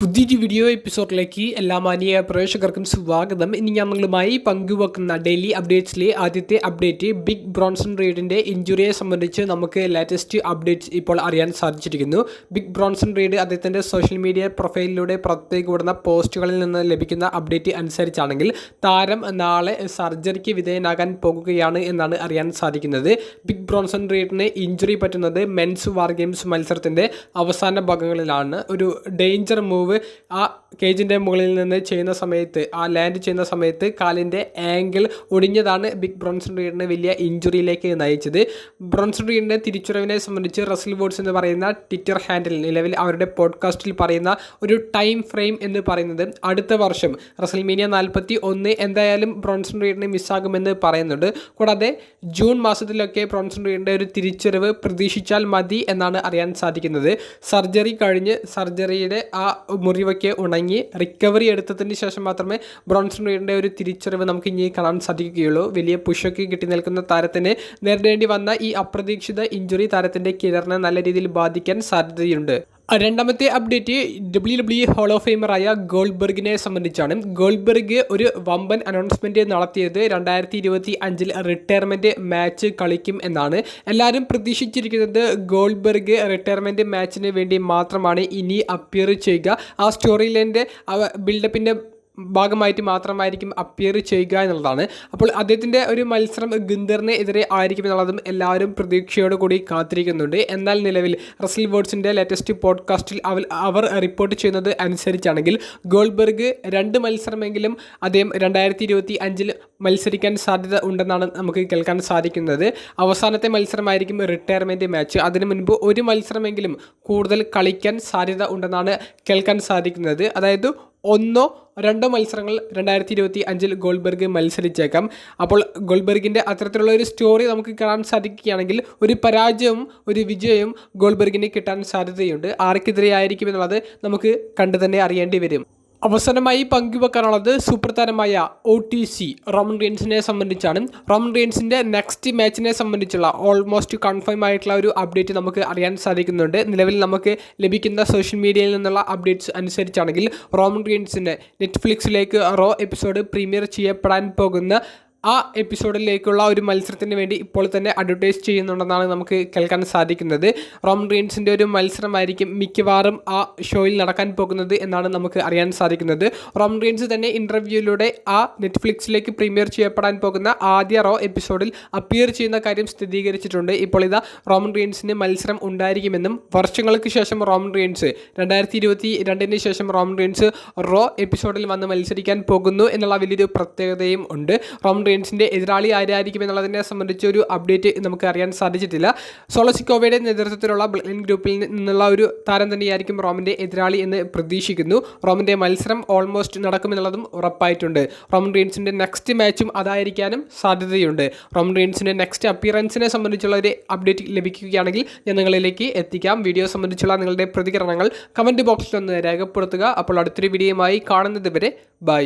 പുതിയൊരു വീഡിയോ എപ്പിസോഡിലേക്ക് എല്ലാ മാന്യ പ്രേക്ഷകർക്കും സ്വാഗതം. ഇനി ഞാൻ നിങ്ങളുമായി പങ്കുവെക്കുന്ന ഡെയിലി അപ്ഡേറ്റ്സിലെ ആദ്യത്തെ അപ്ഡേറ്റ് ബിഗ് ബ്രോൺസൺ റീഡിൻ്റെ ഇഞ്ചുറിയെ സംബന്ധിച്ച് നമുക്ക് ലേറ്റസ്റ്റ് അപ്ഡേറ്റ്സ് ഇപ്പോൾ അറിയാൻ സാധിച്ചിരിക്കുന്നു. ബിഗ് ബ്രോൺസൺ റീഡ് അദ്ദേഹത്തിൻ്റെ സോഷ്യൽ മീഡിയ പ്രൊഫൈലിലൂടെ പുറത്തേക്ക് വിടുന്ന പോസ്റ്റുകളിൽ നിന്ന് ലഭിക്കുന്ന അപ്ഡേറ്റ് അനുസരിച്ചാണെങ്കിൽ താരം നാളെ സർജറിക്ക് വിധേയനാകാൻ പോകുകയാണ് എന്നാണ് അറിയാൻ സാധിക്കുന്നത്. ബിഗ് ബ്രോൺസൺ റീഡിന് ഇഞ്ചുറി പറ്റുന്നത് മെൻസ് വാർ ഗെയിംസ് മത്സരത്തിൻ്റെ അവസാന ഭാഗങ്ങളിലാണ്. ഒരു ഡേഞ്ചർ മൂവ് ആ കേജിൻ്റെ മുകളിൽ നിന്ന് ചെയ്യുന്ന സമയത്ത് ലാൻഡ് ചെയ്യുന്ന സമയത്ത് കാലിൻ്റെ ആംഗിൾ ഒടിഞ്ഞതാണ് ബിഗ് ബ്രോൺസൺ റീഡിനെ വലിയ ഇഞ്ചുറിയിലേക്ക് നയിച്ചത്. ബ്രോൺസൺ റീഡിൻ്റെ തിരിച്ചുവരവിനെ സംബന്ധിച്ച് റസൽ വേർഡ്സ് എന്ന് പറയുന്ന ട്വിറ്റർ ഹാൻഡിൽ നിലവിൽ അവരുടെ പോഡ്കാസ്റ്റിൽ പറയുന്ന ഒരു ടൈം ഫ്രെയിം എന്ന് പറയുന്നത് അടുത്ത വർഷം റസൽമേനിയ 41 എന്തായാലും ബ്രോൺസൺ റീഡിനെ മിസ്സാകുമെന്ന് പറയുന്നുണ്ട്. കൂടാതെ ജൂൺ മാസത്തിലൊക്കെ ബ്രോൺസൺ റീഡിൻ്റെ ഒരു തിരിച്ചുവരവ് പ്രതീക്ഷിച്ചാൽ മതി എന്നാണ് അറിയാൻ സാധിക്കുന്നത്. സർജറി കഴിഞ്ഞ് സർജറിയുടെ ആ മുറിവൊക്കെ ഉണങ്ങി റിക്കവറി എടുത്തതിന് ശേഷം മാത്രമേ ബ്രോൺസൺ റീഡിൻ്റെ ഒരു തിരിച്ചറിവ് നമുക്ക് ഇനി കാണാൻ സാധിക്കുകയുള്ളൂ. വലിയ പുഷൊക്കെ കിട്ടി നിൽക്കുന്ന താരത്തിന് നേരിടേണ്ടി വന്ന ഈ അപ്രതീക്ഷിത ഇഞ്ചുറി താരത്തിൻ്റെ കരിയറിനെ നല്ല രീതിയിൽ ബാധിക്കാൻ സാധ്യതയുണ്ട്. രണ്ടാമത്തെ അപ്ഡേറ്റ് WWE ഹോൾ ഓഫ് ഫെയിമറായ ഗോൾഡ്ബർഗിനെ സംബന്ധിച്ചാണ്. ഗോൾഡ്ബർഗ് ഒരു വമ്പൻ അനൗൺസ്മെൻറ്റ് നടത്തിയത് 2025 റിട്ടയർമെൻറ്റ് മാച്ച് കളിക്കും എന്നാണ്. എല്ലാവരും പ്രതീക്ഷിച്ചിരിക്കുന്നത് ഗോൾഡ്ബർഗ് റിട്ടയർമെൻറ്റ് മാച്ചിന് വേണ്ടി മാത്രമാണ് ഇനി അപ്പിയർ ചെയ്യുക. ആ സ്റ്റോറി ലൈൻ്റെ ബിൽഡപ്പിൻ്റെ ഭാഗമായിട്ട് മാത്രമായിരിക്കും അപ്പിയർ ചെയ്യുക എന്നുള്ളതാണ്. അപ്പോൾ അദ്ദേഹത്തിൻ്റെ ഒരു മത്സരം ഗുന്തറിന് എതിരെ ആയിരിക്കും എന്നുള്ളതും എല്ലാവരും പ്രതീക്ഷയോടുകൂടി കാത്തിരിക്കുന്നുണ്ട്. എന്നാൽ നിലവിൽ റസൽ വേർഡ്സിൻ്റെ ലേറ്റസ്റ്റ് പോഡ്കാസ്റ്റിൽ അവർ റിപ്പോർട്ട് ചെയ്യുന്നത് അനുസരിച്ചാണെങ്കിൽ ഗോൾഡ്ബർഗ് 2 മത്സരമെങ്കിലും അദ്ദേഹം 2025 മത്സരിക്കാൻ സാധ്യത ഉണ്ടെന്നാണ് നമുക്ക് കേൾക്കാൻ സാധിക്കുന്നത്. അവസാനത്തെ മത്സരമായിരിക്കും റിട്ടയർമെൻറ്റ് മാച്ച്. അതിനു മുൻപ് ഒരു മത്സരമെങ്കിലും കൂടുതൽ കളിക്കാൻ സാധ്യത ഉണ്ടെന്നാണ് കേൾക്കാൻ സാധിക്കുന്നത്. അതായത് 1 or 2 മത്സരങ്ങൾ 2025 ഗോൾഡ്ബർഗ് മത്സരിച്ചേക്കാം. അപ്പോൾ ഗോൾഡ്ബർഗിൻ്റെ അത്തരത്തിലുള്ള ഒരു സ്റ്റോറി നമുക്ക് കാണാൻ സാധിക്കുകയാണെങ്കിൽ ഒരു പരാജയവും ഒരു വിജയവും ഗോൾഡ്ബർഗിന് കിട്ടാൻ സാധ്യതയുണ്ട്. ആർക്കെതിരെ ആയിരിക്കും എന്നുള്ളത് നമുക്ക് കണ്ടു തന്നെ അറിയേണ്ടി വരും. അവസാനമായി പങ്കുവെക്കാനുള്ളത് സൂപ്പർ താരമായ OTC റോമൻ റീൻസിനെ സംബന്ധിച്ചാണ്. റോമൻ റീൻസിൻ്റെ നെക്സ്റ്റ് മാച്ചിനെ സംബന്ധിച്ചുള്ള ഓൾമോസ്റ്റ് കൺഫേം ആയിട്ടുള്ള ഒരു അപ്ഡേറ്റ് നമുക്ക് അറിയാൻ സാധിക്കുന്നുണ്ട്. നിലവിൽ നമുക്ക് ലഭിക്കുന്ന സോഷ്യൽ മീഡിയയിൽ നിന്നുള്ള അപ്ഡേറ്റ്സ് അനുസരിച്ചാണെങ്കിൽ റോമൻ റീൻസിൻ്റെ നെറ്റ്ഫ്ലിക്സിലേക്ക് റോ എപ്പിസോഡ് പ്രീമിയർ ചെയ്യപ്പെടാൻ പോകുന്ന ആ എപ്പിസോഡിലേക്കുള്ള ഒരു മത്സരത്തിന് വേണ്ടി ഇപ്പോൾ തന്നെ അഡ്വർടൈസ് ചെയ്യുന്നുണ്ടെന്നാണ് നമുക്ക് കേൾക്കാൻ സാധിക്കുന്നത്. റോമൻ റീൻസിൻ്റെ ഒരു മത്സരമായിരിക്കും മിക്കവാറും ആ ഷോയിൽ നടക്കാൻ പോകുന്നത് എന്നാണ് നമുക്ക് അറിയാൻ സാധിക്കുന്നത്. റോമൻ റീൻസ് തന്നെ ഇൻ്റർവ്യൂയിലൂടെ ആ നെറ്റ്ഫ്ലിക്സിലേക്ക് പ്രീമിയർ ചെയ്യപ്പെടാൻ പോകുന്ന ആദ്യ റോ എപ്പിസോഡിൽ അപ്പിയർ ചെയ്യുന്ന കാര്യം സ്ഥിരീകരിച്ചിട്ടുണ്ട്. ഇപ്പോൾ ഇതാ റോമൻ റീൻസിന് മത്സരം ഉണ്ടായിരിക്കുമെന്നും വർഷങ്ങൾക്ക് ശേഷം റോമൻ റീൻസ് 2022 ശേഷം റോമൻ റീൻസ് റോ എപ്പിസോഡിൽ വന്ന് മത്സരിക്കാൻ പോകുന്നു എന്നുള്ള വലിയൊരു പ്രത്യേകതയും ഉണ്ട്. റോമൻ റീൻസിൻ്റെ എതിരാളി ആരായിരിക്കും എന്നുള്ളതിനെ സംബന്ധിച്ച് ഒരു അപ്ഡേറ്റ് നമുക്ക് അറിയാൻ സാധിച്ചിട്ടില്ല. സോളോ സിക്കോവയുടെ നേതൃത്വത്തിലുള്ള ബ്ലഡ് ലൈൻ ഗ്രൂപ്പിൽ നിന്നുള്ള ഒരു താരം തന്നെയായിരിക്കും റോമൻ്റെ എതിരാളി എന്ന് പ്രതീക്ഷിക്കുന്നു. റോമൻ്റെ മത്സരം ഓൾമോസ്റ്റ് നടക്കുമെന്നുള്ളതും ഉറപ്പായിട്ടുണ്ട്. റോമൻ റീൻസിൻ്റെ നെക്സ്റ്റ് മാച്ചും അതായിരിക്കാനും സാധ്യതയുണ്ട്. റോമൻ റീൻസിൻ്റെ നെക്സ്റ്റ് അപ്പിയറൻസിനെ സംബന്ധിച്ചുള്ള ഒരു അപ്ഡേറ്റ് ലഭിക്കുകയാണെങ്കിൽ ഞാൻ നിങ്ങളിലേക്ക് എത്തിക്കാം. വീഡിയോ സംബന്ധിച്ചുള്ള നിങ്ങളുടെ പ്രതികരണങ്ങൾ കമൻറ്റ് ബോക്സിൽ ഒന്ന് രേഖപ്പെടുത്തുക. അപ്പോൾ അടുത്തൊരു വീഡിയോയുമായി കാണുന്നത് വരെ ബൈ.